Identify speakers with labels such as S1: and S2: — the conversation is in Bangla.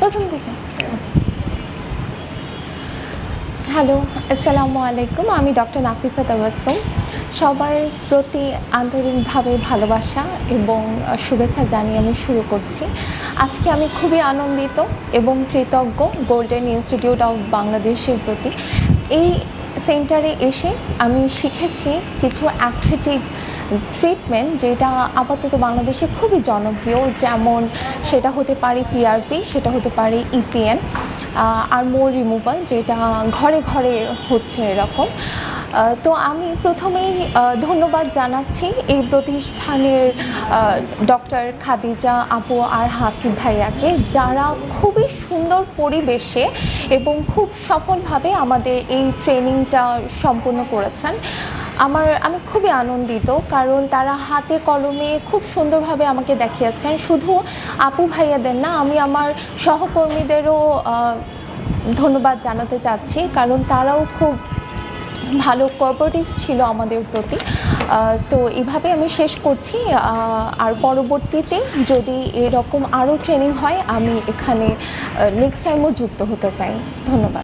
S1: প্রথম থেকে হ্যালো, আসসালামু আলাইকুম। আমি ডক্টর নাফিসা তাবাসসুম। সবার প্রতি আন্তরিকভাবে ভালোবাসা এবং শুভেচ্ছা জানিয়ে আমি শুরু করছি। আজকে আমি খুবই আনন্দিত এবং কৃতজ্ঞ গোল্ডেন ইনস্টিটিউট অফ বাংলাদেশের প্রতি। এই সেন্টারে এসে আমি শিখেছি কিছু অ্যাস্থেটিক ট্রিটমেন্ট যেটা আপাতত বাংলাদেশে খুবই জনপ্রিয়, যেমন সেটা হতে পারে পিআরপি, সেটা হতে পারে ইপিএন আর মোল রিমুভাল, যেটা ঘরে ঘরে হচ্ছে এরকম। তো আমি প্রথমেই ধন্যবাদ জানাচ্ছি এই প্রতিষ্ঠানের ডক্টর খাদিজা আপু আর হাসিব ভাইয়াকে, যারা খুবই সুন্দর পরিবেশে এবং খুব সফলভাবে আমাদের এই ট্রেনিংটা সম্পূর্ণ করেছেন। আমি খুবই আনন্দিত, কারণ তারা হাতে কলমে খুব সুন্দরভাবে আমাকে দেখিয়েছেন। শুধু আপু ভাইয়াদের না, আমি আমার সহকর্মীদেরও ধন্যবাদ জানাতে চাচ্ছি, কারণ তারাও খুব ভালো কোঅপারেটিভ ছিল আমাদের প্রতি। তো এইভাবে আমি শেষ করছি। আর পরবর্তীতে যদি এরকম আরও ট্রেনিং হয়, আমি এখানে নেক্সট টাইমও যুক্ত হতে চাই। ধন্যবাদ।